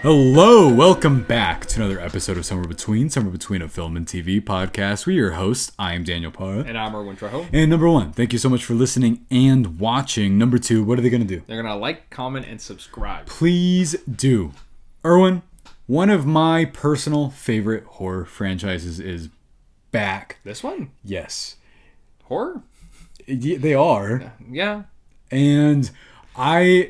Hello, welcome back to another episode of Somewhere Between a Film and TV podcast. We're your hosts. I am Daniel Parra. And I'm Erwin. And number one, thank you so much for listening and watching. Number two, what are they going to do? They're going to like, comment, and subscribe. Please do. Erwin, one of my personal favorite horror franchises is back. This one? Yes. Horror? They are. Yeah. And I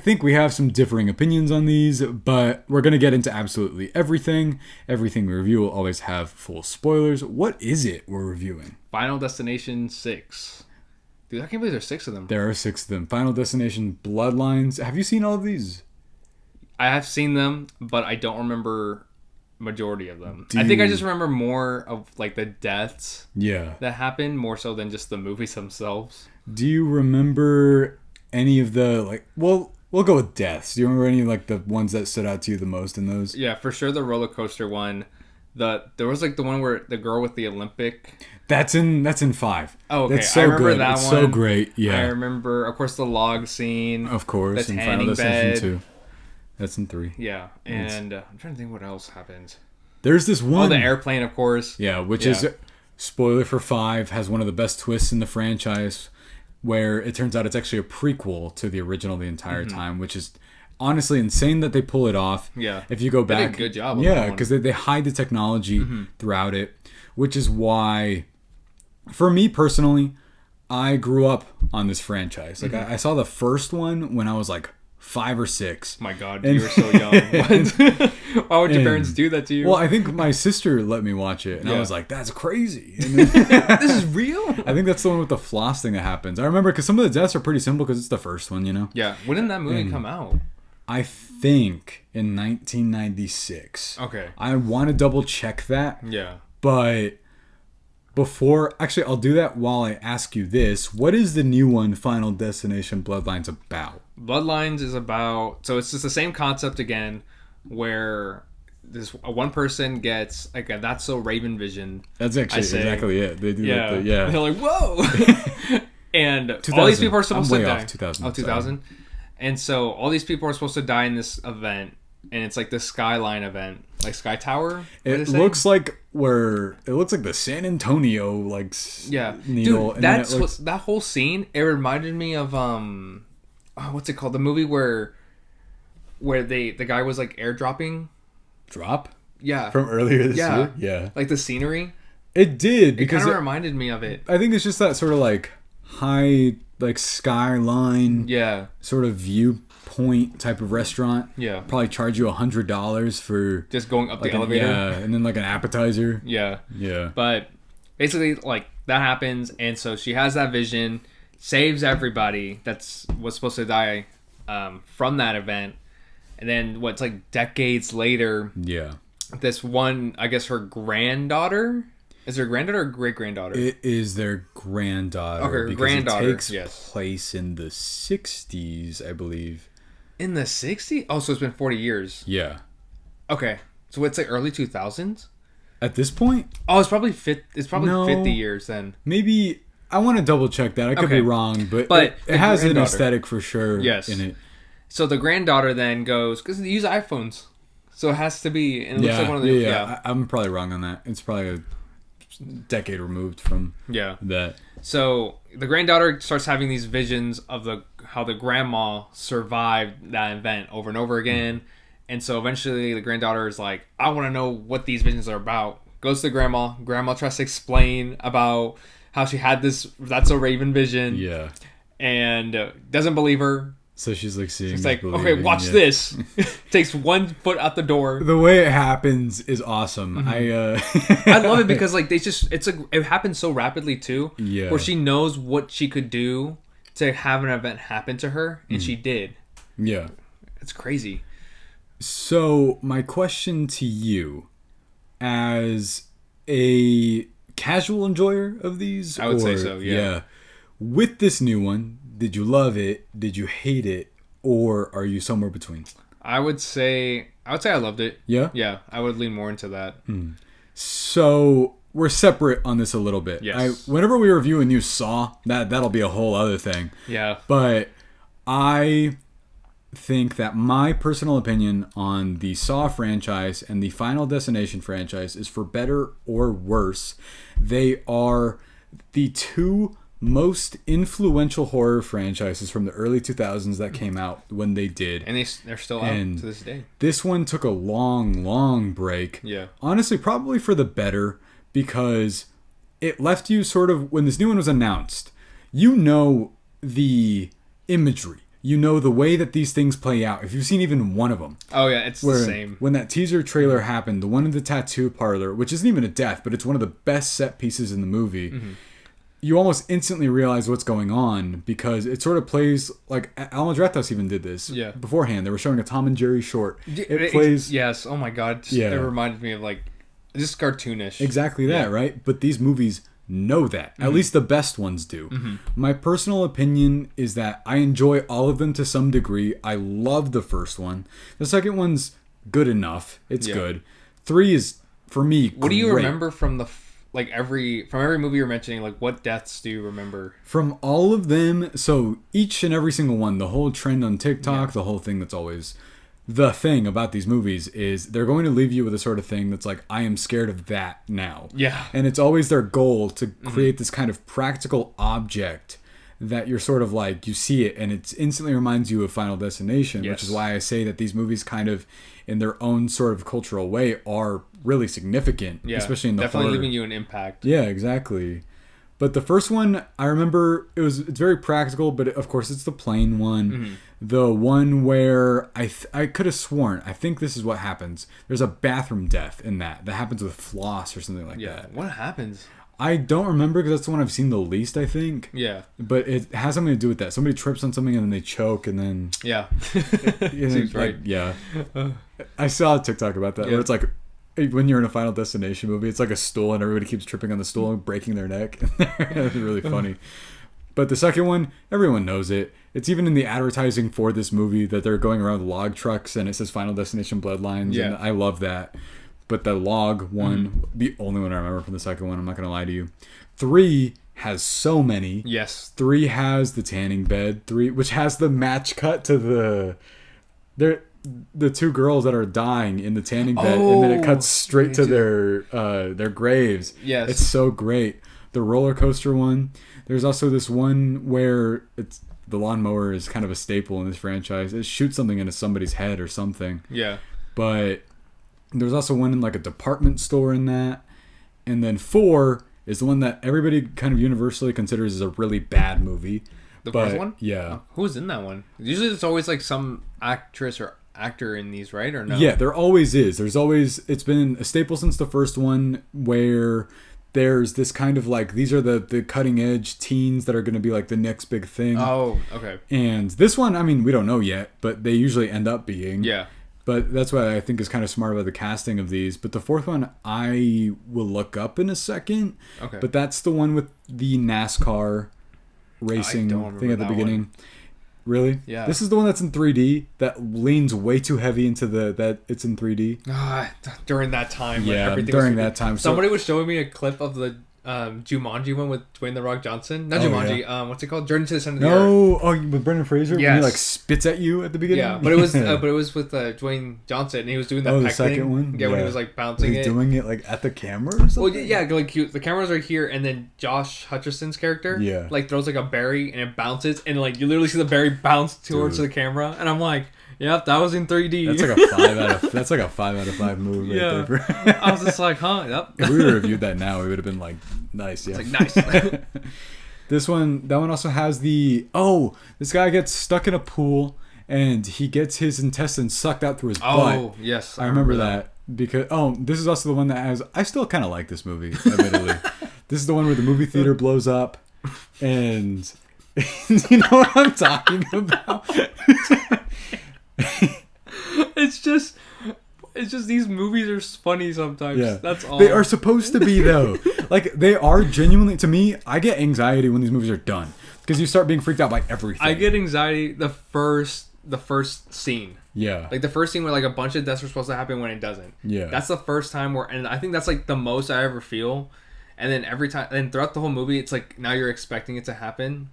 think we have some differing opinions on these, but we're going to get into absolutely everything. Everything we review will always have full spoilers. What is it we're reviewing? Final Destination 6. Dude, I can't believe there's 6 of them. There are 6 of them. Final Destination Bloodlines. Have you seen all of these? I have seen them, but I don't remember majority of them. I think I just remember more of like the deaths that happen, more so than just the movies themselves. Do you remember any of the, we'll go with deaths. Do you remember any of the ones that stood out to you the most in those? Yeah, for sure the roller coaster one. There was the one where the girl with the Olympic. That's in 5. Oh, okay. That's so I remember good. that it's one. So great. Yeah. I remember, of course, the log scene. Of course. The in tanning Final Destination bed. 2. That's in 3. Yeah, and I'm trying to think what else happens. There's this one. Oh, the airplane, of course. Yeah, which is, spoiler for 5, has one of the best twists in the franchise, where it turns out it's actually a prequel to the original the entire time, which is honestly insane that they pull it off. Yeah. If you go back. They did a good job. Yeah, because they hide the technology throughout it, which is why, for me personally, I grew up on this franchise. I saw the first one when I was 5 or 6. My God, you were so young. What? Why would your parents do that to you? Well, I think my sister let me watch it, and I was like, "That's crazy." This is real? I think that's the one with the floss thing that happens. I remember because some of the deaths are pretty simple because it's the first one, Yeah. When did that movie come out? I think in 1996. Okay. I want to double check that. Yeah. But actually, I'll do that while I ask you this. What is the new one, Final Destination Bloodlines, about? Bloodlines is about, so it's just the same concept again, where this one person gets a That's So Raven vision. That's actually exactly it. They do They're like, whoa! And all these people are supposed to die. 2000. Oh, 2000? And so all these people are supposed to die in this event, and it's like the Skyline event, like Sky Tower. It looks like the San Antonio needle. Dude, that whole scene. It reminded me of what's it called? The movie where the guy was airdropping. Drop? Yeah. From earlier this year? Yeah. Like the scenery. It did because it kind of reminded me of it. I think it's just that sort of high skyline. Yeah. Sort of viewpoint type of restaurant. Yeah. Probably charge you $100 for just going up the elevator. Yeah, and then an appetizer. Yeah. Yeah. But basically that happens, and so she has that vision, saves everybody was supposed to die from that event, and then decades later, this one, I guess her granddaughter. Is her granddaughter or great granddaughter? It is their granddaughter. Okay, her granddaughter. It takes place in the 60s, I believe. In the 60s? Oh, so it's been 40 years. Yeah. Okay, so it's early 2000s. At this point? Oh, it's probably 50 years then. Maybe. I want to double check that. I could be wrong, but it has an aesthetic for sure in it. So the granddaughter then goes, because they use iPhones, so it has to be, and it looks like one of the... Yeah. I'm probably wrong on that. It's probably a decade removed from that. So the granddaughter starts having these visions of how the grandma survived that event over and over again. And so eventually the granddaughter is like, I want to know what these visions are about. Goes to grandma. Grandma tries to explain about how she had That's a Raven vision. Yeah. And doesn't believe her. So she's seeing. She's like, okay, watch this. Takes 1 foot out the door. The way it happens is awesome. I love it because it happens so rapidly too. Yeah. Where she knows what she could do to have an event happen to her, and she did. Yeah. It's crazy. So my question to you, as a casual enjoyer of these, I would say so. Yeah. With this new one, did you love it? Did you hate it? Or are you somewhere between? I would say I loved it. Yeah? Yeah, I would lean more into that. So we're separate on this a little bit. Yes. Whenever we review a new Saw, that'll be a whole other thing. Yeah. But I think that my personal opinion on the Saw franchise and the Final Destination franchise is, for better or worse, they are the two most influential horror franchises from the early 2000s that came out when they did. And they're still out to this day. This one took a long break. Yeah. Honestly, probably for the better, because it left you sort of, when this new one was announced, you know the imagery. You know the way that these things play out. If you've seen even one of them. Oh, yeah, it's the same. When that teaser trailer happened, the one in the tattoo parlor, which isn't even a death, but it's one of the best set pieces in the movie, you almost instantly realize what's going on, because it sort of plays like Alamo Drafthouse even did this beforehand. They were showing a Tom and Jerry short. It plays. Yes. Oh my God. It reminded me of like just cartoonish. Exactly that, right? But these movies know that. At least the best ones do. My personal opinion is that I enjoy all of them to some degree. I love the first one. The second one's good enough. It's good. 3 is, for me, What do you remember from every movie you're mentioning? Like, what deaths do you remember? From all of them, so each and every single one, the whole trend on TikTok, the whole thing that's always the thing about these movies is they're going to leave you with a sort of thing that's like, I am scared of that now. Yeah. And it's always their goal to create this kind of practical object that you're sort of like, you see it and it instantly reminds you of Final Destination, which is why I say that these movies kind of, in their own sort of cultural way, are really significant, especially in the definitely horror. leaving you an impact. Yeah, exactly. But the first one, I remember it's very practical, but of course it's the plain one. The one where I could have sworn, I think this is what happens. There's a bathroom death in that happens with floss or something like that. What happens? I don't remember, because that's the one I've seen the least, I think. Yeah. But it has something to do with that. Somebody trips on something and then they choke and then... Yeah. Seems right. Yeah. I saw a TikTok about that where it's like, when you're in a Final Destination movie, it's like a stool and everybody keeps tripping on the stool and breaking their neck. It's really funny. But the second one, everyone knows it. It's even in the advertising for this movie that they're going around with log trucks and it says Final Destination Bloodlines. Yeah. And I love that. But the log one, the only one I remember from the second one, I'm not going to lie to you. 3 has so many. Yes. 3 has the tanning bed. 3, which has the match cut to the two girls that are dying in the tanning bed, and then it cuts straight to their graves. Yes. It's so great. The roller coaster one. There's also this one where it's the lawnmower is kind of a staple in this franchise. It shoots something into somebody's head or something. Yeah. But there's also one in like a department store in that. And then 4 is the one that everybody kind of universally considers as a really bad movie. The first one? Yeah. Who's in that one? Usually it's always like some actress or actor in these, right? Or no? Yeah, there always is. It's been a staple since the first one, where there's this kind of like, these are the cutting edge teens that are going to be like the next big thing. Oh, okay. And this one, I mean, we don't know yet, but they usually end up being. Yeah. But that's what I think is kind of smart about the casting of these. But the 4th one, I will look up in a second. Okay. But that's the one with the NASCAR racing thing at the beginning. One. Really? Yeah. This is the one that's in 3D that leans way too heavy into that it's in 3D. During that time. Yeah, everything during that time. Somebody was showing me a clip of the Jumanji one with Dwayne The Rock Johnson. Not Jumanji. Yeah. What's it called? Journey to the Center of the Earth. With Brendan Fraser? Yes. When he like spits at you at the beginning? Yeah, but it was with Dwayne Johnson, and he was doing that peck second thing. one? Yeah, when he was like bouncing He's doing it like at the camera or something? Well, yeah, like the camera's right here, and then Josh Hutcherson's character like throws like a berry, and it bounces, and like you literally see the berry bounce towards the camera, and I'm like, yep, that was in 3D. That's like a 5 out of 5 move right there. I was just like, huh, yep. If we would have reviewed that now, we would have been like, nice, yeah. It's like, nice. That one also has this guy gets stuck in a pool and he gets his intestines sucked out through his butt. Oh, yes. I remember that. Because, this is also the one that has, I still kind of like this movie, admittedly. This is the one where the movie theater blows up and you know what I'm talking about? It's just these movies are funny sometimes. Yeah. That's all. They are supposed to be, though. Like, they are genuinely, to me, I get anxiety when these movies are done. Because you start being freaked out by everything. I get anxiety the first scene. Yeah. Like the first scene where like a bunch of deaths are supposed to happen when it doesn't. Yeah. That's the first time and I think that's like the most I ever feel. And then every time, and throughout the whole movie, it's like now you're expecting it to happen.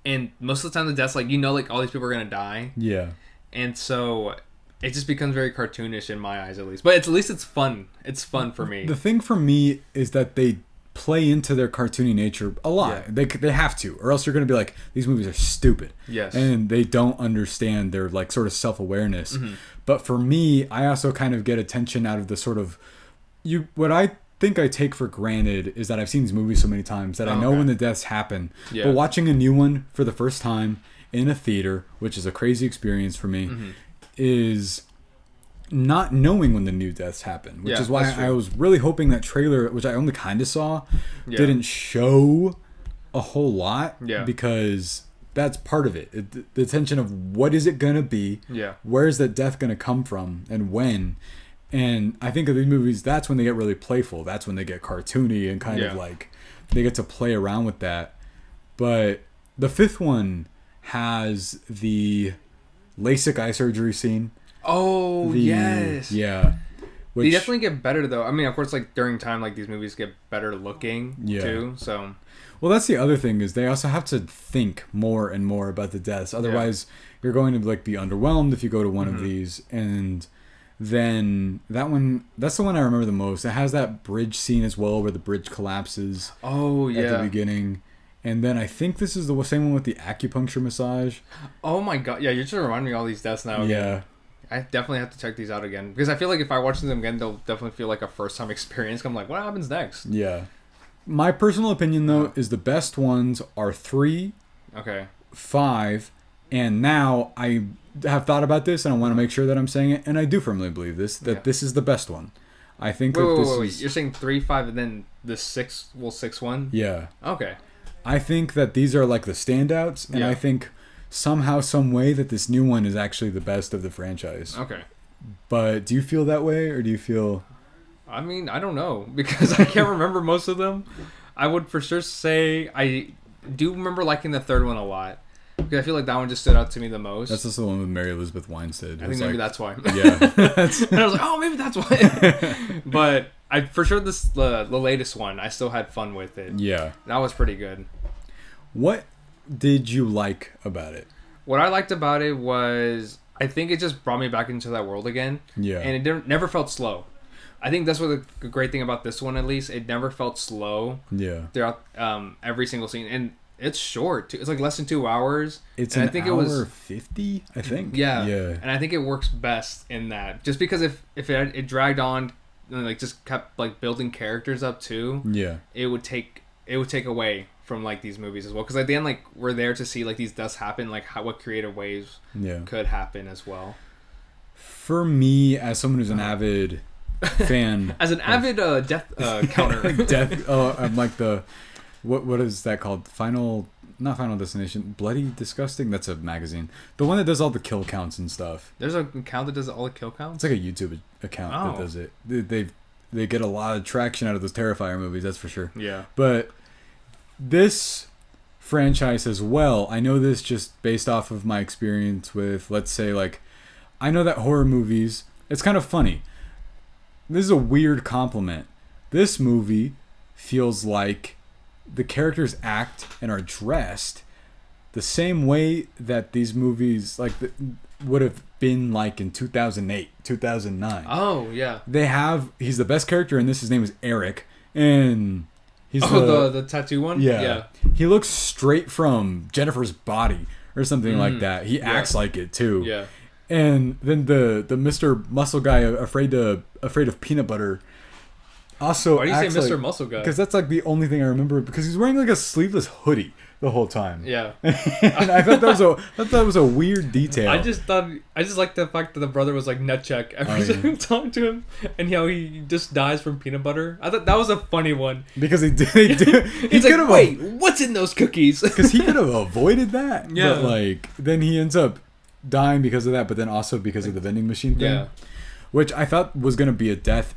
And most of the time the deaths, like, you know, like all these people are gonna die. Yeah. And so it just becomes very cartoonish in my eyes, at least. But at least it's fun. It's fun for me. The thing for me is that they play into their cartoony nature a lot. Yeah. They have to, or else you're going to be like, these movies are stupid. Yes. And they don't understand their like sort of self-awareness. Mm-hmm. But for me, I also kind of get attention out of the sort of what I think I take for granted is that I've seen these movies so many times that I know when the deaths happen. Yeah. But watching a new one for the first time in a theater, which is a crazy experience for me, is not knowing when the new deaths happen, which is why I was really hoping that trailer, which I only kind of saw, didn't show a whole lot, because that's part of it. The tension of what is it gonna be, where is that death gonna come from, and when. And I think of these movies, that's when they get really playful. That's when they get cartoony and kind of like they get to play around with that. But the fifth one has the LASIK eye surgery scene. Oh, yes. Yeah. They definitely get better, though. I mean, of course, like, during time, like, these movies get better looking, too, so... Well, that's the other thing, is they also have to think more and more about the deaths. Otherwise, you're going to, like, be underwhelmed if you go to one of these. And then that one... That's the one I remember the most. It has that bridge scene as well, where the bridge collapses at the beginning. And then I think this is the same one with the acupuncture massage. Oh, my God. Yeah, you're just reminding me of all these deaths now. Yeah. I definitely have to check these out again. Because I feel like if I watch them again, they'll definitely feel like a first-time experience. I'm like, what happens next? Yeah. My personal opinion, though, is the best ones are 3, 5, and now I have thought about this, and I want to make sure that I'm saying it, and I do firmly believe this, that this is the best one. I think wait. You're saying 3, 5, and then the 6 one? Yeah. Okay. I think that these are like the standouts, and I think... somehow, some way that this new one is actually the best of the franchise. Okay. But do you feel that way, or do you feel... I mean, I don't know, because I can't remember most of them. I would for sure say I do remember liking the third one a lot, because I feel like that one just stood out to me the most. That's also the one with Mary Elizabeth Winstead. I think maybe that's why. Yeah. And I was like, oh, maybe that's why. But I for sure the latest one, I still had fun with it. Yeah. That was pretty good. What did you like about it? What I liked about it was, I think it just brought me back into that world again. Yeah. And it never felt slow. I think that's what the great thing about this one, at least. It never felt slow. Yeah. Throughout every single scene. And it's short, too. It's like less than 2 hours. It's and an I think hour it was 50, I think. Yeah. And I think it works best in that. Just because if it dragged on, and like just kept like building characters up, too. Yeah. It would take away from like these movies as well, because at the end, like, we're there to see like these deaths happen, like what creative ways could happen as well. For me, as someone who's an avid fan, as an avid death counter, I'm like the what is that called? Not Final Destination, Bloody Disgusting. That's a magazine. The one that does all the kill counts and stuff. There's a account that does all the kill counts. It's like a YouTube account that does it. They get a lot of traction out of those Terrifier movies, that's for sure. Yeah, but this franchise as well, I know this just based off of my experience with, let's say, like, I know that horror movies, it's kind of funny. This is a weird compliment. This movie feels like the characters act and are dressed the same way that these movies would have been like in 2008, 2009. Oh, yeah. He's the best character in this. His name is Eric. And... he's the tattoo one? Yeah. He looks straight from Jennifer's Body or something like that. He acts like it too. Yeah. And then the Mr. Muscle Guy, afraid of peanut butter, also why do you say Mr. Muscle Guy? Because that's like the only thing I remember, because he's wearing like a sleeveless hoodie the whole time. Yeah. And I thought that was a weird detail. I just liked the fact that the brother was like nut check every time talking to him, and how he just dies from peanut butter. I thought that was a funny one. Because he he's like, wait, what's in those cookies? Because he could have avoided that. Yeah. But like then he ends up dying because of that, but then also because of the vending machine thing. Yeah. Which I thought was gonna be a death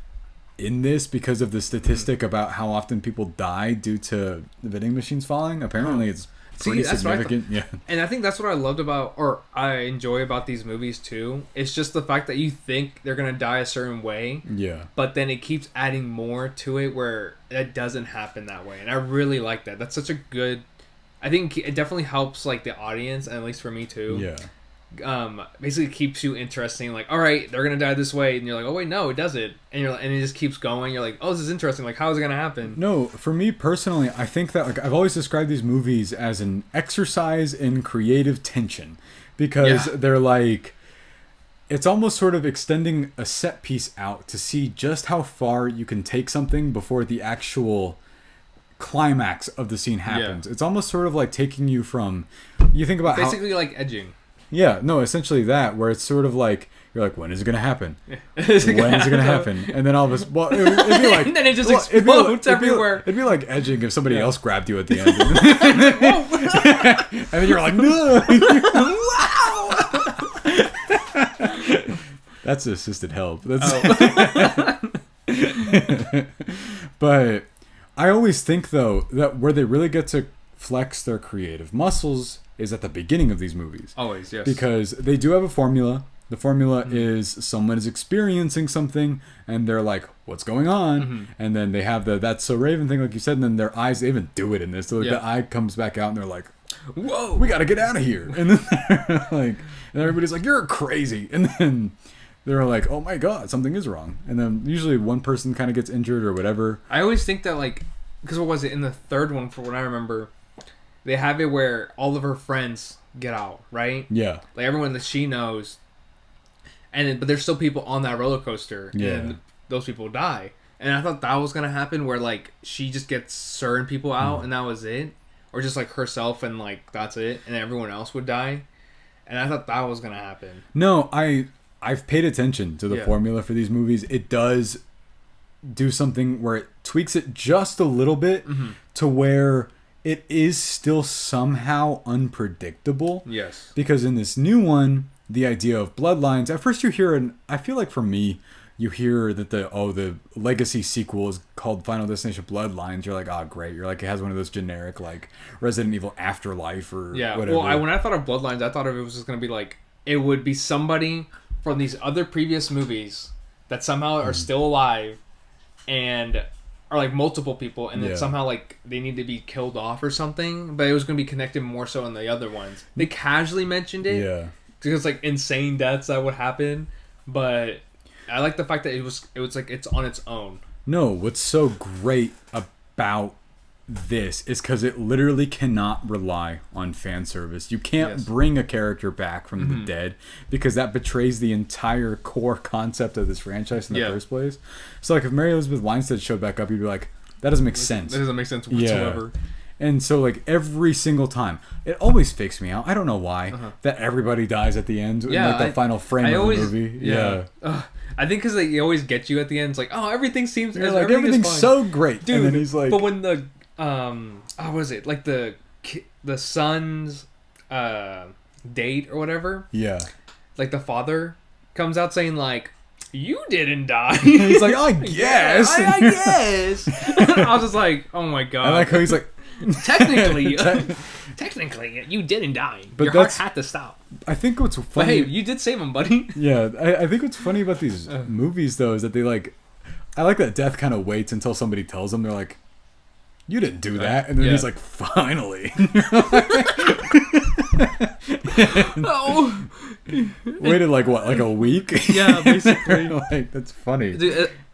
in this because of the statistic about how often people die due to the vending machines falling. Apparently it's pretty significant. Yeah. And I think that's what I loved about, or I enjoy about these movies too. It's just the fact that you think they're going to die a certain way. Yeah. But then it keeps adding more to it where it doesn't happen that way. And I really like that. That's such a good I think it definitely helps like the audience, and at least for me too. Yeah. Basically keeps you interesting. Like, all right, they're gonna die this way, and you're like, oh wait, no, it doesn't, and and it just keeps going. You're like, oh, this is interesting. Like, how is it gonna happen? No, for me personally, I think that like I've always described these movies as an exercise in creative tension, because they're like, it's almost sort of extending a set piece out to see just how far you can take something before the actual climax of the scene happens. It's almost sort of like taking you from, you think about basically like edging. Yeah, no, essentially that, where it's sort of like, you're like, when is it going to happen? When is it going to happen? And then all of us, well, it'd be like... and then it just explodes everywhere. It'd be like edging if somebody else grabbed you at the end. And then you're like, no! Wow! That's assisted help. But I always think, though, that where they really get to flex their creative muscles is at the beginning of these movies. Always, yes. Because they do have a formula. The formula is someone is experiencing something and they're like, what's going on? And then they have the That's So Raven thing, like you said, and then their eyes, they even do it in this. So like the eye comes back out and they're like, whoa, we got to get out of here. And then they're like, and everybody's like, you're crazy. And then they're like, oh my God, something is wrong. And then usually one person kind of gets injured or whatever. I always think that, like, because what was it, in the third one, for what I remember, they have it where all of her friends get out, right? Yeah. Like, everyone that she knows. But there's still people on that roller coaster. Yeah. And those people die. And I thought that was going to happen where, like, she just gets certain people out and that was it. Or just, like, herself and, like, that's it. And everyone else would die. And I thought that was going to happen. No, I've paid attention to the formula for these movies. It does do something where it tweaks it just a little bit to where it is still somehow unpredictable. Yes. Because in this new one, the idea of bloodlines, at first you hear, and I feel like for me, you hear that the legacy sequel is called Final Destination Bloodlines. You're like, oh, great. You're like, it has one of those generic, like, Resident Evil Afterlife or whatever. Well, when I thought of Bloodlines, I thought of it was just going to be like, it would be somebody from these other previous movies that somehow are still alive and are like multiple people, and then somehow like they need to be killed off or something, but it was going to be connected more so in the other ones. They casually mentioned it. Yeah. Because like insane deaths that would happen, but I like the fact that it was like it's on its own. No, what's so great about this is because it literally cannot rely on fan service. You can't bring a character back from the dead because that betrays the entire core concept of this franchise in the first place. So like if Mary Elizabeth Winstead showed back up, you'd be like, that doesn't make sense. That doesn't make sense whatsoever. Yeah. And so like every single time, it always fakes me out. I don't know why that everybody dies at the end in like the final frame of the movie. Yeah. I think because they always get you at the end. It's like, oh, everying seems like everything's so great, dude. And then he's like, but when the what was it, like the son's date or whatever? Yeah. Like the father comes out saying like, you didn't die. He's like, I guess. I guess. I was just like, oh my God. I like how he's like, technically, you didn't die. But your heart had to stop. I think what's funny. But hey, you did save him, buddy. Yeah, I think what's funny about these movies though is that they like, I like that death kind of waits until somebody tells them. They're like, you didn't do that, and then he's like, finally. Oh. Waited like what, like a week? Yeah, basically. Like that's funny.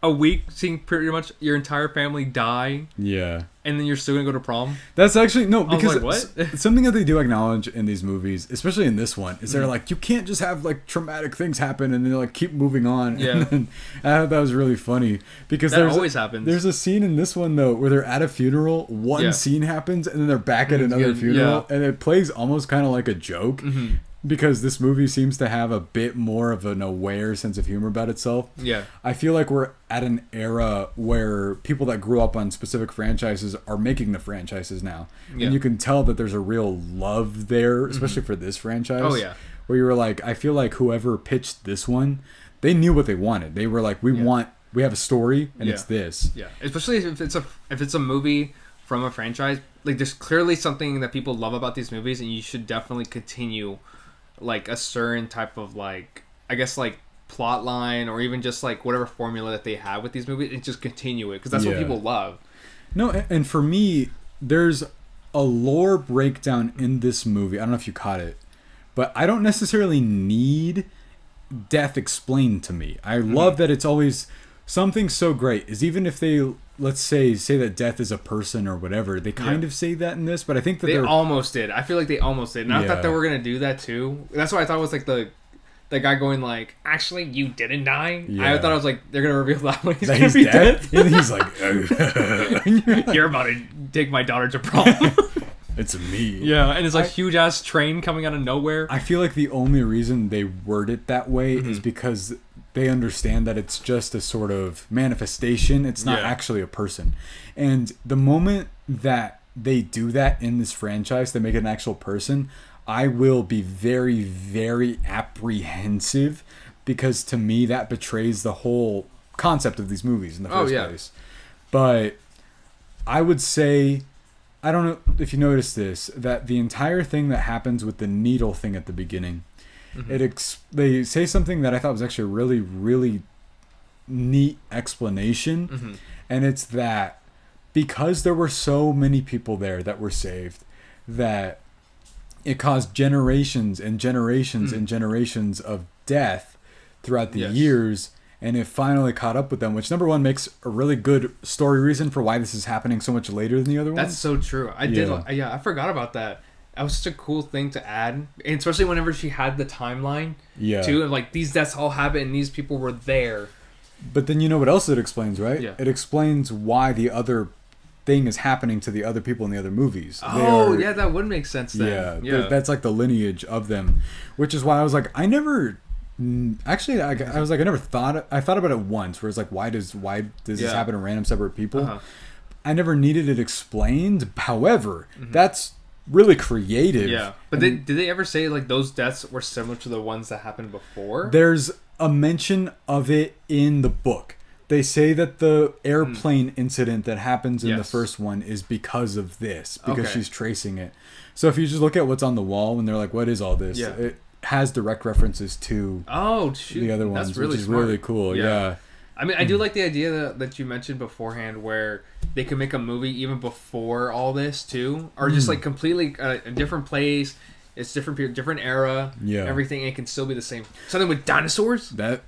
A week seeing pretty much your entire family die. Yeah. And then you're still gonna go to prom? That's actually no, because like, what? Something that they do acknowledge in these movies, especially in this one, is they're like, you can't just have like traumatic things happen and then like keep moving on. Yeah. And then, I thought that was really funny because that always happens. There's a scene in this one though where they're at a funeral, one scene happens, and then they're back at another funeral, and it plays almost kind of like a joke. Because this movie seems to have a bit more of an aware sense of humor about itself. Yeah. I feel like we're at an era where people that grew up on specific franchises are making the franchises now. Yeah. And you can tell that there's a real love there, especially for this franchise. Oh, yeah. Where you were like, I feel like whoever pitched this one, they knew what they wanted. They were like, we have a story, and it's this. Yeah. Especially if it's a movie from a franchise. Like, there's clearly something that people love about these movies, and you should definitely continue like a certain type of like, I guess like plot line or even just like whatever formula that they have with these movies and just continue it because that's what people love. No, and for me, there's a lore breakdown in this movie. I don't know if you caught it, but I don't necessarily need death explained to me. I love that it's always something so great is even if they, let's say that death is a person or whatever, they kind of say that in this, but I think that they almost did. I feel like they almost did. And I thought they were going to do that too. That's why I thought it was like the guy going like, actually, you didn't die? Yeah. I thought I was like, they're going to reveal that when he's going to be dead. And he's like, you're about to take my daughter to prom. It's me. Yeah, and it's like huge ass train coming out of nowhere. I feel like the only reason they word it that way is because they understand that it's just a sort of manifestation. It's not actually a person. And the moment that they do that in this franchise, they make it an actual person, I will be very, very apprehensive because to me that betrays the whole concept of these movies in the first place. But I would say, I don't know if you noticed this, that the entire thing that happens with the needle thing at the beginning, they say something that I thought was actually a really, really neat explanation. And it's that because there were so many people there that were saved, that it caused generations and generations and generations of death throughout the years. And it finally caught up with them, which number one makes a really good story reason for why this is happening so much later than the other ones. That's so true. I forgot about that. That was such a cool thing to add, and especially whenever she had the timeline. Too, and like these deaths all happened, and these people were there. But then you know what else it explains, right? Yeah. It explains why the other thing is happening to the other people in the other movies. Oh, yeah, that would make sense then. Yeah. That's like the lineage of them, which is why I was like, I never. Actually, I was like, I thought about it once, where it's like, why does this happen to random separate people? I never needed it explained. However, that's really creative. Yeah, but did they ever say like those deaths were similar to the ones that happened before? There's a mention of it in the book. They say that the airplane incident that happens in the first one is because of this, because she's tracing it. So if you just look at what's on the wall, and they're like, what is all this? Yeah. It has direct references to the other ones, that's really which is smart. Really cool. Yeah. I mean, I do like the idea that you mentioned beforehand, where they could make a movie even before all this too, or just like completely a different place. It's different people, different era. Yeah, everything. It can still be the same. Something with dinosaurs. That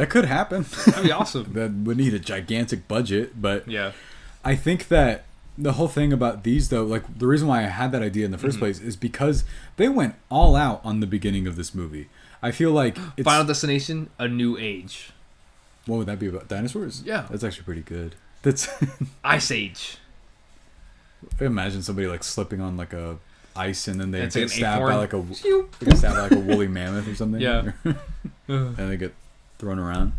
could happen. That'd be awesome. That would need a gigantic budget, but yeah, I think that the whole thing about these, though, like the reason why I had that idea in the first place is because they went all out on the beginning of this movie. I feel like it's Final Destination: A New Age. What would that be about? Dinosaurs? Yeah, that's actually pretty good. That's Ice Age. Imagine somebody like slipping on like a ice and then they get stabbed by like a woolly mammoth or something. Yeah, and they get thrown around.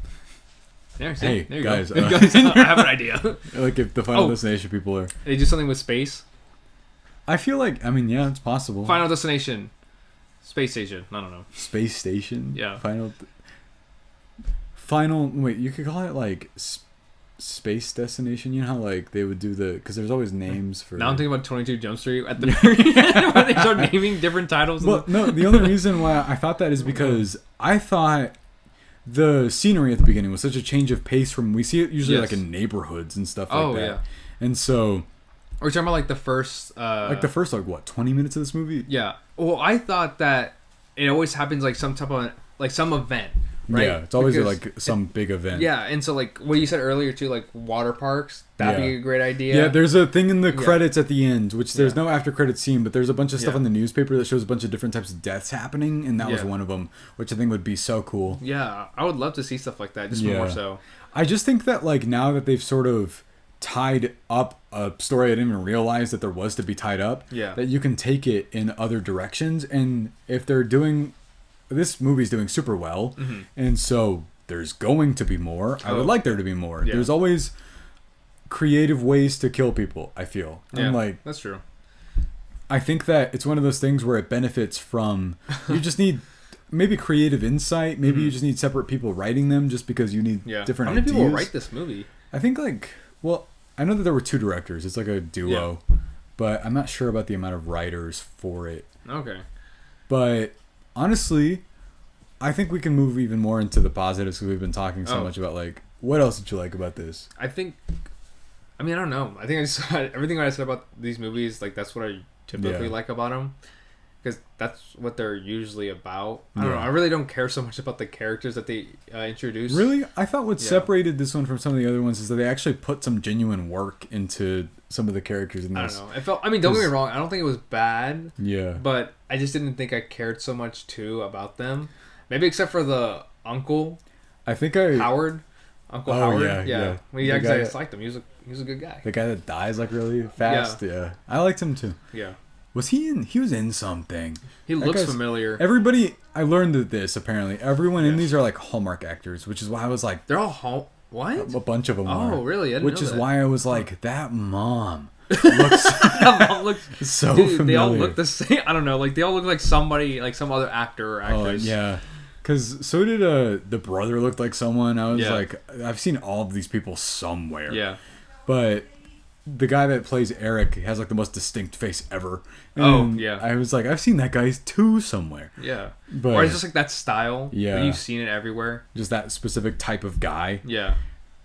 There you guys, go. I have an idea. Like if the Final Destination people are... They do something with space? I feel like, I mean, yeah, it's possible. Final Destination. Space Station. I don't know. Space Station? Yeah. Final... Wait, you could call it like Space Destination? You know how like they would do the... Because there's always names for... Now I'm thinking about 22 Jump Street at the very end where they start naming different titles. Well, no, the only reason why I thought that is because I thought... The scenery at the beginning was such a change of pace from we see it usually like in neighborhoods and stuff like that. Yeah. And so are we talking about like the first like what 20 minutes of this movie? Yeah. Well, I thought that it always happens like some type of like some event, right? Yeah, it's always like some big event. Yeah, and so like what you said earlier too, like water parks, that'd be a great idea. Yeah, there's a thing in the credits at the end, which there's no after credit scene, but there's a bunch of stuff in the newspaper that shows a bunch of different types of deaths happening, and that was one of them, which I think would be so cool. Yeah, I would love to see stuff like that, just more so. I just think that like now that they've sort of tied up a story I didn't even realize that there was to be tied up, that you can take it in other directions, and if they're doing... This movie's doing super well, and so there's going to be more. I would like there to be more. There's always creative ways to kill people, I feel. Yeah, and like that's true. I think that it's one of those things where it benefits from... You just need maybe creative insight. Maybe you just need separate people writing them just because you need different ideas. How many people write this movie? I think like... Well, I know that there were 2 directors. It's like a duo. But I'm not sure about the amount of writers for it. Okay. But... Honestly, I think we can move even more into the positives because we've been talking so much about like what else did you like about this? I think I mean, I don't know. I think I just everything I said about these movies, like that's what I typically like about them, because that's what they're usually about. I don't know. I really don't care so much about the characters that they introduce. Really, I thought what separated this one from some of the other ones is that they actually put some genuine work into some of the characters in this. I don't know. It felt. I mean, don't get me wrong. I don't think it was bad. Yeah. But I just didn't think I cared so much too about them. Maybe except for the uncle. I think Howard. Uncle Howard. Yeah. Well, I just liked him. He was a good guy. The guy that dies like really fast. Yeah. I liked him too. Yeah. Was he in? He was in something. He looks familiar. Everybody, I learned this apparently. Everyone in these are like Hallmark actors, which is why I was like, they're all what? A bunch of them are. Oh, really? I didn't which know is that. why I was like, that mom looks That mom looks so dude, familiar. They all look the same. I don't know. Like they all look like somebody, like some other actor or actress. Oh yeah. Because so did the brother looked like someone. I was like, I've seen all of these people somewhere. Yeah. But the guy that plays Eric has like the most distinct face ever. And I was like, I've seen that guy too somewhere. Yeah. But, or it's just like that style. Yeah. Where you've seen it everywhere. Just that specific type of guy. Yeah.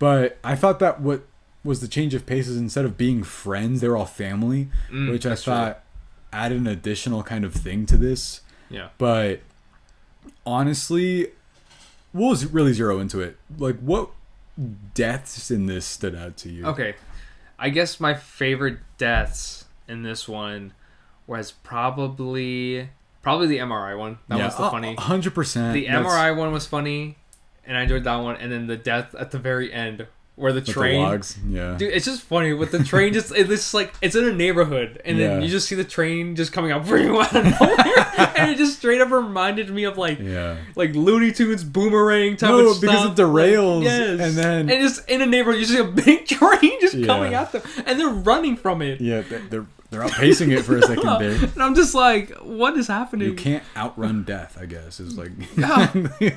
But I thought that what was the change of pace is instead of being friends, they were all family, which I thought added an additional kind of thing to this. Yeah. But honestly, we'll really zero into it. Like, what deaths in this stood out to you? Okay. I guess my favorite deaths in this one was probably the MRI one. That was the funny. 100%. The MRI one was funny, and I enjoyed that one. And then the death at the very end, where the train, the logs. Yeah, dude, it's just funny with the train. It's like it's in a neighborhood, and then you just see the train just coming out out of nowhere, and it just straight up reminded me of like Looney Tunes Boomerang type of stuff. Because it derails, yes, and then just in a neighborhood, you see a big train just coming at them, and they're running from it. Yeah, they're outpacing it for a second there. And I'm just like, what is happening? You can't outrun death, I guess, is like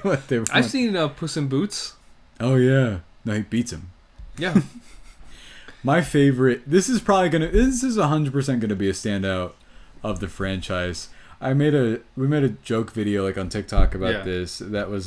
what they want. I've seen Puss in Boots. Oh yeah. No, he beats him. Yeah. My favorite. This is 100% gonna be a standout of the franchise. We made a joke video like on TikTok about this. That was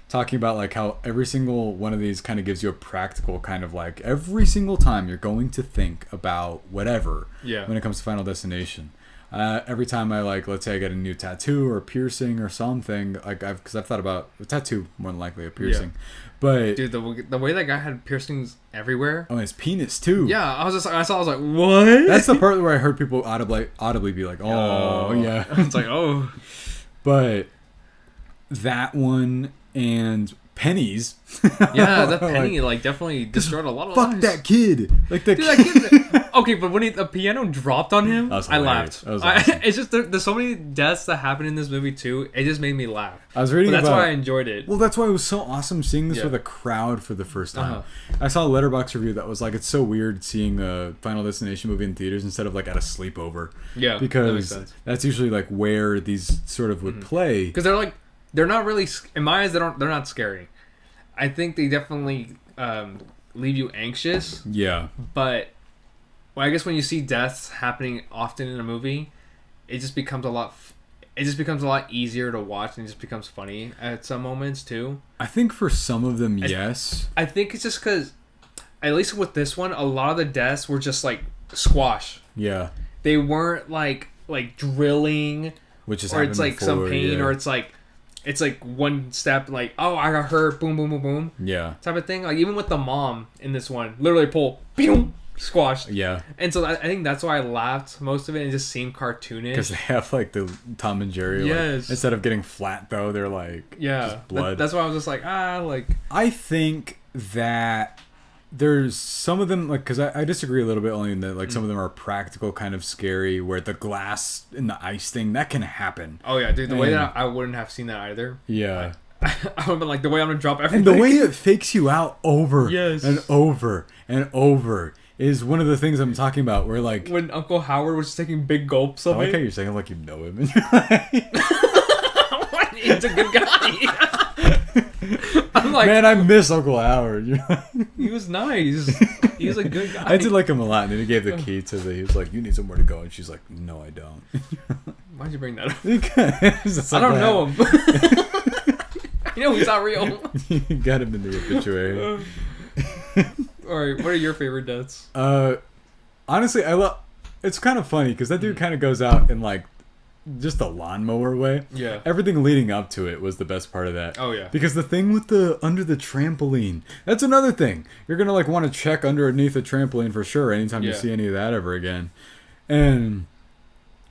talking about like how every single one of these kind of gives you a practical kind of like every single time you're going to think about whatever. Yeah. When it comes to Final Destination. Every time I let's say I get a new tattoo or a piercing or something, because I've thought about a tattoo more than likely a piercing, but dude, the way that guy had piercings everywhere. Oh, his penis too. Yeah, I was like, what? That's the part where I heard people audibly be like, oh yeah. It's like, oh, but that one and Penny's. Yeah, that Penny definitely destroyed a lot of lives. Fuck that kid. Like that kid. Okay, but when the piano dropped on him, I laughed. That was awesome. It's just there's so many deaths that happen in this movie too. It just made me laugh. I was reading that's why I enjoyed it. Well, that's why it was so awesome seeing this with a crowd for the first time. I saw a Letterboxd review that was like, it's so weird seeing a Final Destination movie in theaters instead of like at a sleepover. Yeah, because that's usually like where these sort of would play. Because they're not really, in my eyes, they're not scary. I think they definitely leave you anxious. Yeah. But I guess when you see deaths happening often in a movie, it just becomes a lot easier to watch, and it just becomes funny at some moments too. I think for some of them, yes. I think it's just because, at least with this one, a lot of the deaths were just like squash. Yeah. They weren't like drilling, which is, or it's like some pain, or it's like one step, like, oh, I got hurt, boom, boom, boom, boom. Yeah. Type of thing. Like, even with the mom in this one, literally pull, boom, squashed. Yeah. And so I think that's why I laughed most of it, and it just seemed cartoonish. Because they have, like, the Tom and Jerry, yes. Instead of getting flat, though, they're, like, just blood. That's why I was just like, I think that there's some of them, like, because I disagree a little bit only in that, like, some of them are practical, kind of scary, where the glass and the ice thing, that can happen. Oh, yeah, dude, the way that I wouldn't have seen that either. Yeah. I would have been like, the way I'm going to drop everything. And the way it fakes you out over yes. and over and over is one of the things I'm talking about, where, like... When Uncle Howard was taking big gulps of it. I like how you're saying like you know him. He's a good guy. I'm like, man, I miss Uncle Howard. He was nice. He was a good guy. I did like him a lot, and then he gave the key to he was like, you need somewhere to go, and she's like, no, I don't. Why'd you bring that up? Because I don't know him. You know he's not real. You got him in the obituary. All right, what are your favorite deaths? Honestly, I love. It's kind of funny because that dude kind of goes out in like just a lawnmower way. Yeah. Everything leading up to it was the best part of that. Oh yeah. Because the thing with the under the trampoline, that's another thing. You're gonna like want to check underneath a trampoline for sure anytime you see any of that ever again. And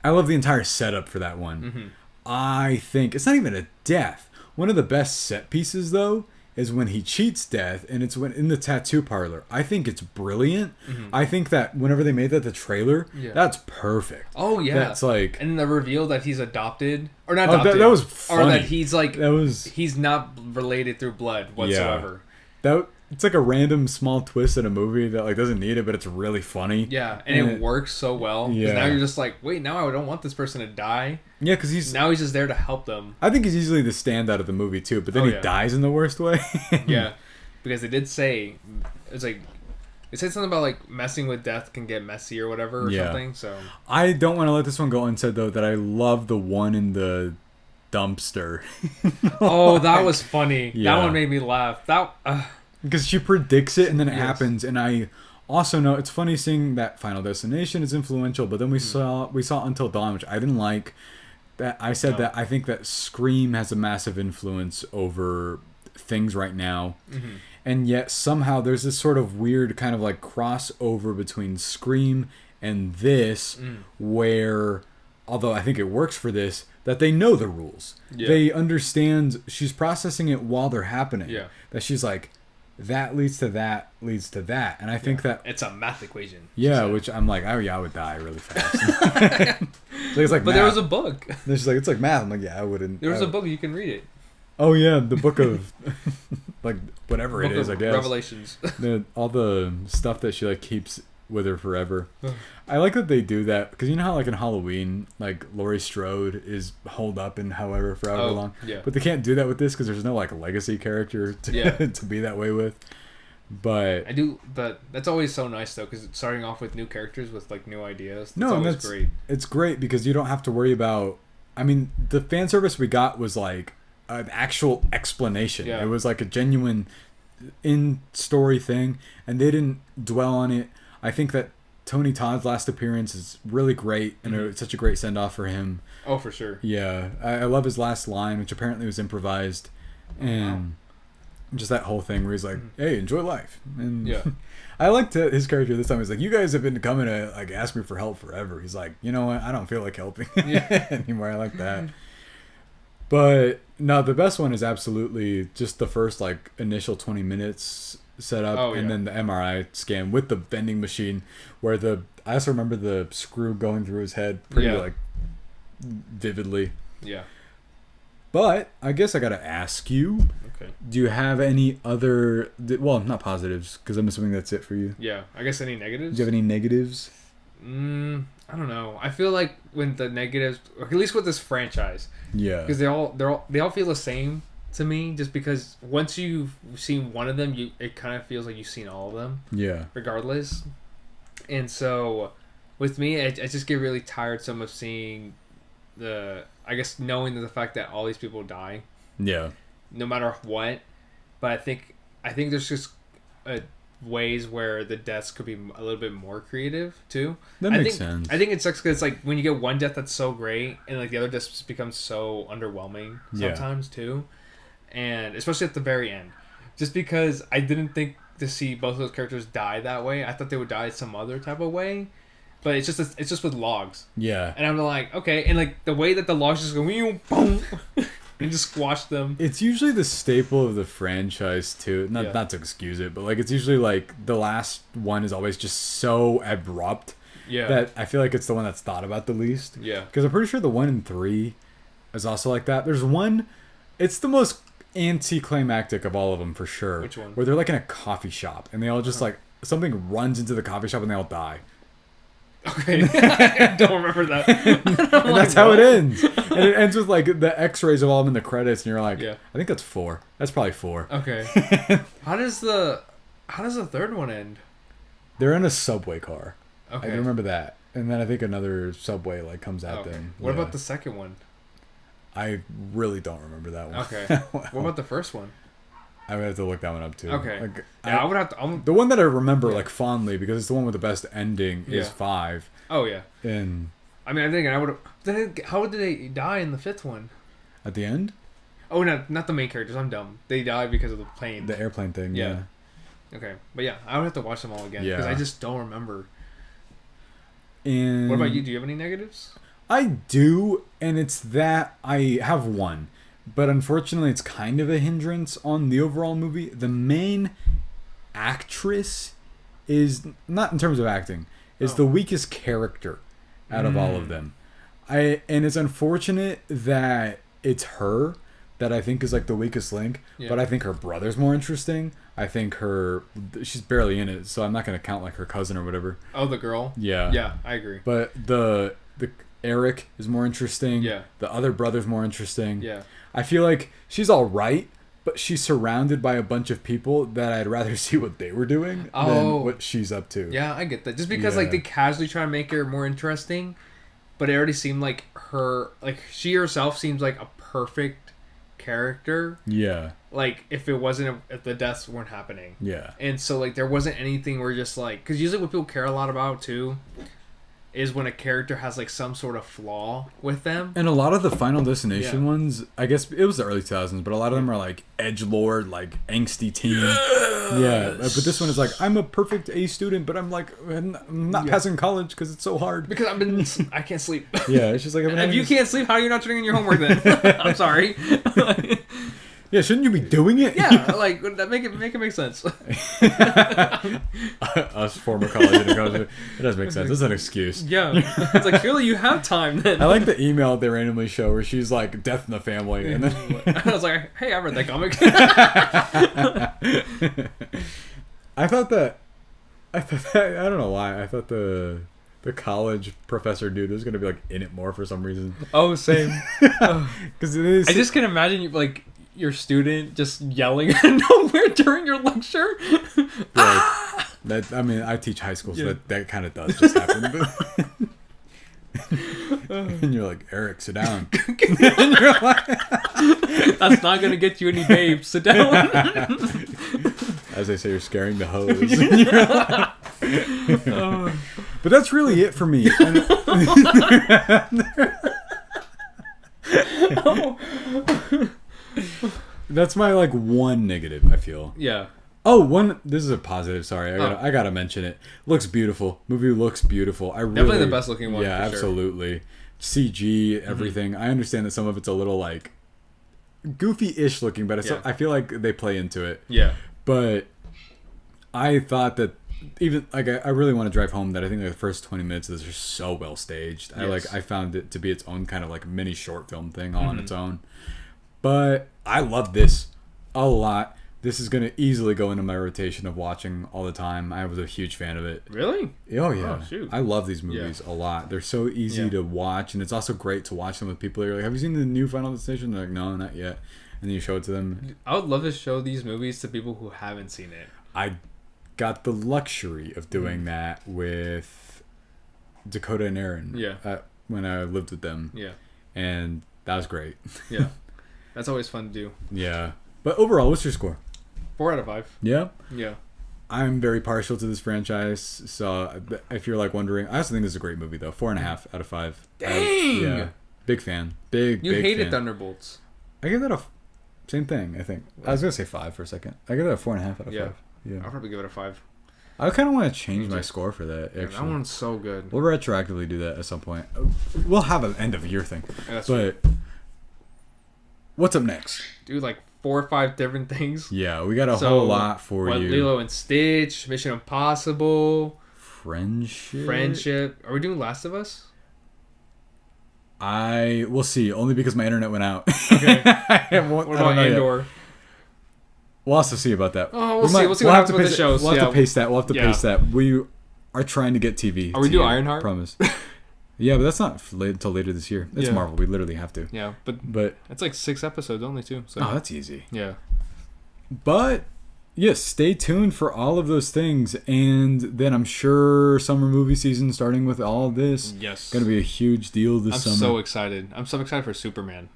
I love the entire setup for that one. Mm-hmm. I think it's not even a death. One of the best set pieces though is when he cheats death, and it's when in the tattoo parlor. I think it's brilliant. Mm-hmm. I think that whenever they made that the trailer, that's perfect. Oh yeah, that's like, and the reveal that he's adopted or not adopted, that was funny. Or that he's like he's not related through blood whatsoever. Yeah. It's like a random small twist in a movie that like doesn't need it, but it's really funny. Yeah, and it works so well. Because now you're just like, wait, now I don't want this person to die. Yeah, because he's just there to help them. I think he's easily the standout of the movie too, but then he dies in the worst way. Yeah, because they did say it's like it said something about like messing with death can get messy or whatever or something. So I don't want to let this one go unsaid though that I love the one in the dumpster. Oh, that was funny. Yeah. That one made me laugh. Because she predicts it and then it happens, and I also know it's funny seeing that Final Destination is influential, but then we saw Until Dawn, which I didn't like. That I said that I think that Scream has a massive influence over things right now, and yet somehow there's this sort of weird kind of like crossover between Scream and this, where although I think it works for this, that they know the rules, they understand. She's processing it while they're happening. That she's like, that leads to that, leads to that. And I think that it's a math equation. Yeah, which I'm like, oh yeah, I would die really fast. So it's like, but math. There was a book. And she's like, it's like math. I'm like, yeah, I wouldn't. There was a book, you can read it. Oh yeah, the book of like whatever it is, I guess. Revelations. All the stuff that she like keeps with her forever. I like that they do that because you know how like in Halloween, like Laurie Strode is holed up in however forever long. Yeah. But they can't do that with this because there's no like legacy character to to be that way with. But that's always so nice though, because starting off with new characters with like new ideas. That's great. It's great because you don't have to worry about. I mean, the fan service we got was like an actual explanation. Yeah. It was like a genuine in-story thing, and they didn't dwell on it. I think that Tony Todd's last appearance is really great, and it's such a great send-off for him. Oh, for sure. Yeah, I love his last line, which apparently was improvised, and just that whole thing where he's like, "Hey, enjoy life." And I liked his character this time. He's like, "You guys have been coming to like ask me for help forever." He's like, "You know what? I don't feel like helping anymore." I like that. But no, the best one is absolutely just the first like initial 20 minutes set up, and then the MRI scan with the vending machine where I also remember the screw going through his head pretty like vividly. Yeah. But I guess I gotta ask you, do you have any other, well, not positives, because I'm assuming that's it for you. Yeah, I guess any negatives? Do you have any negatives? I don't know. I feel like when the negatives, or at least with this franchise, because they all feel the same to me, just because once you've seen one of them, it kind of feels like you've seen all of them. Yeah. Regardless, and so with me, I just get really tiresome of seeing I guess knowing the fact that all these people die. Yeah. No matter what, but I think there's just ways where the deaths could be a little bit more creative too. That makes sense. I think it sucks because it's like when you get one death that's so great and like the other deaths just become so underwhelming sometimes too, and especially at the very end, just because I didn't think to see both of those characters die that way. I thought they would die some other type of way, but it's just with logs. Yeah, and I'm like, okay, and like the way that the logs just go boom. And just squash them. It's usually the staple of the franchise too. Not to excuse it, but like it's usually like the last one is always just so abrupt. Yeah. That I feel like it's the one that's thought about the least. Yeah. Because I'm pretty sure the 1 and 3 is also like that. There's one. It's the most anticlimactic of all of them for sure. Which one? Where they're like in a coffee shop and they all just like something runs into the coffee shop and they all die. Okay, I don't remember that. And that's how it ends. And it ends with like the X-rays of all of them in the credits, and you're like, I think that's 4. That's probably 4. Okay. How does the third one end? They're in a subway car. Okay. I remember that. And then I think another subway like comes at them. What about the second one? I really don't remember that one. Okay. What about the first one? I would have to look that one up too. Okay. Like, I would have to. The one that I remember like fondly because it's the one with the best ending is 5. Oh yeah. And I mean, I think I would have. How did they die in the 5th one? At the end? Oh no, not the main characters. I'm dumb. They die because of the plane. The airplane thing. Yeah. Okay, but yeah, I would have to watch them all again because I just don't remember. And what about you? Do you have any negatives? I do, and it's that I have one. But unfortunately, it's kind of a hindrance on the overall movie. The main actress is, not in terms of acting, is the weakest character out of all of them. And it's unfortunate that it's her that I think is like the weakest link. Yeah. But I think her brother's more interesting. I think she's barely in it, so I'm not going to count like her cousin or whatever. Oh, the girl? Yeah. Yeah, I agree. But the Eric is more interesting. Yeah. The other brother's more interesting. Yeah. I feel like she's all right, but she's surrounded by a bunch of people that I'd rather see what they were doing than what she's up to. Yeah, I get that. Just because like they casually try to make her more interesting, but it already seemed like she herself seems like a perfect character. Yeah. Like if the deaths weren't happening. Yeah. And so like there wasn't anything where just like, because usually what people care a lot about too is when a character has like some sort of flaw with them. And a lot of the Final Destination ones, I guess it was the early 2000s, but a lot of them are like edgelord, like angsty teen. Yeah, but this one is like, I'm a perfect A student, but I'm like, I'm not passing college because it's so hard. Because I can't sleep. Yeah, it's just like, if you can't sleep, how are you not turning in your homework then? I'm sorry. Yeah, shouldn't you be doing it? Yeah, like that make it make sense. Us former college educators, it does make sense. It's an excuse. Yeah, it's like surely you have time then. I like the email they randomly show where she's like, "Death in the family," and then I was like, "Hey, I read that comic." I thought that I don't know why I thought the college professor dude was gonna be like in it more for some reason. Oh, same. Because I just can imagine you like your student just yelling out of nowhere during your lecture. That I mean, I teach high school, so that kind of does just happen. And you're like, Eric, sit down. And you're like, that's not gonna get you any babes. Sit down. As they say, you're scaring the hoes. But that's really it for me. That's my like one negative, I feel. Yeah. Oh, this is a positive. Sorry, I gotta mention it. Looks beautiful. Movie looks beautiful. Definitely the best looking one. Yeah, for absolutely. Sure. CG, everything. I understand that some of it's a little like goofy-ish looking, but I feel like they play into it. Yeah. But I thought that even like I really want to drive home that I think like the first 20 minutes of this are so well staged. Yes. I found it to be its own kind of like mini short film thing all on its own. But I love this a lot. This is going to easily go into my rotation of watching all the time. I was a huge fan of it. Really? Oh, yeah. Oh, shoot. I love these movies a lot. They're so easy to watch, and it's also great to watch them with people. You're like, have you seen the new Final Destination? They're like, no, not yet. And then you show it to them. I would love to show these movies to people who haven't seen it. I got the luxury of doing that with Dakota and Aaron. Yeah. When I lived with them. Yeah. And that was great. Yeah. That's always fun to do. Yeah. But overall, what's your score? 4 out of 5. Yeah? Yeah. I'm very partial to this franchise, so if you're like wondering, I also think this is a great movie though. 4.5 out of 5. Dang! Yeah. Big fan. Big You hated fan. Thunderbolts. I give that same thing, I think. I was going to say 5 for a second. I give that a 4.5 out of 5. Yeah. I'll probably give it a 5. I kind of want to change my score for that, actually. That one's so good. We'll retroactively do that at some point. We'll have an end of year thing. Yeah, that's but true. What's up next? Dude, like 4 or 5 different things. Yeah, we got a whole lot for you. Lilo and Stitch, Mission Impossible, Friendship. Are we doing Last of Us? We'll see. Only because my internet went out. Okay. What about Andor? We'll also see about that. Oh, we'll see. We'll see what happens with the shows. We'll have to pace that. Pace that. We are trying to get TV. Are we doing Ironheart? Promise. Yeah, but that's not until later this year. It's Marvel. We literally have to. Yeah, but it's like 6 episodes only too. So. Oh, that's easy. Yeah. But yes, stay tuned for all of those things, and then I'm sure summer movie season starting with all of this. Yes. Going to be a huge deal this summer. I'm so excited. I'm so excited for Superman.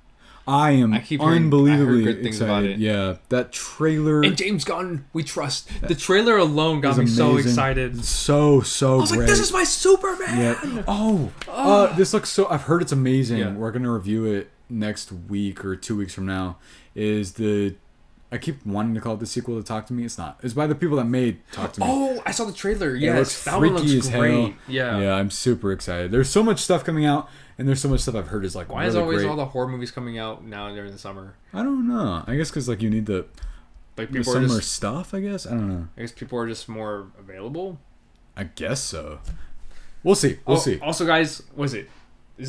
I am unbelievably good things excited. about it. Yeah, that trailer. And James Gunn, we trust. The trailer alone got me so excited. So I was great. like, this is my Superman. Yeah. This looks so. I've heard it's amazing. Yeah. We're gonna review it next week or 2 weeks from now. I keep wanting to call it the sequel to Talk to Me. It's not. It's by the people that made Talk to Me. Oh, I saw the trailer. Yeah, Yes, that one looks great. Hell. Yeah. Yeah, I'm super excited. There's so much stuff coming out, and there's so much stuff I've heard is like Why really is always great. all the horror movies coming out now during the summer? I don't know. I guess because like you need the summer just, stuff. I guess I don't know. I guess people are just more available. I guess so. We'll see. We'll see. Also, guys, this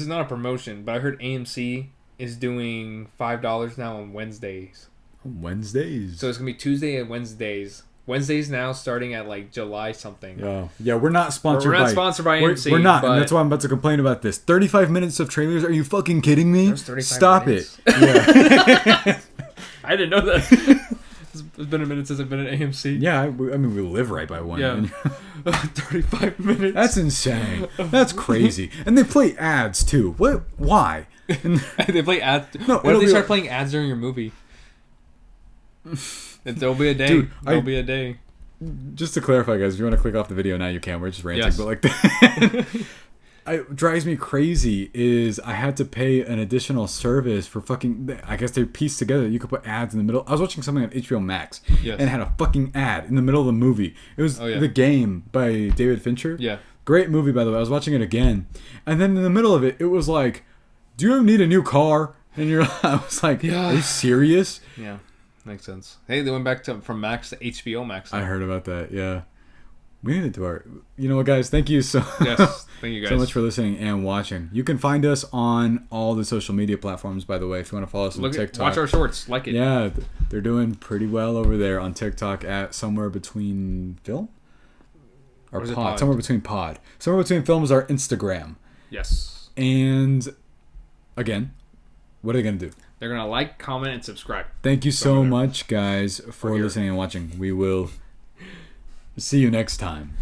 is not a promotion, but I heard AMC is doing $5 now on Wednesdays. Wednesdays. So it's gonna be Tuesday and Wednesdays. Wednesdays now starting at like July something. Yeah, we're not sponsored. We're not sponsored by AMC. We're not, and that's why I'm about to complain about this. 35 minutes of trailers? Are you fucking kidding me? Stop minutes. it. Yeah. I didn't know that. It's been a minute since I've been at AMC. Yeah, I mean we live right by one. Yeah. 35 minutes. That's insane. That's crazy. And they play ads too. What? Why? They play ads. No, what if they start playing ads during your movie? There'll be a day. Dude, there'll be a day. Just to clarify, guys, if you want to click off the video now, you can. We're just ranting. Yes. But like, it drives me crazy is I had to pay an additional service for fucking. I guess they pieced together. You could put ads in the middle. I was watching something on HBO Max, Yes. and it had a fucking ad in the middle of the movie. It was The Game by David Fincher. Yeah. Great movie, by the way. I was watching it again, and then in the middle of it, it was like, "Do you need a new car?" And I was like, Yeah. "Are you serious?" Yeah. Makes sense. Hey, they went back from Max to HBO Max. I heard about that. Yeah, we need to do our. You know what, guys? Thank you so. Yes, thank you guys so much for listening and watching. You can find us on all the social media platforms. By the way, if you want to follow us on TikTok, watch our shorts, like it. Yeah, they're doing pretty well over there on TikTok at somewhere between film or pod. Somewhere between pod. Somewhere between film is our Instagram. Yes. And again, what are they gonna do? They're going to like, comment, and subscribe. Thank you so much, guys, for listening and watching. We will see you next time.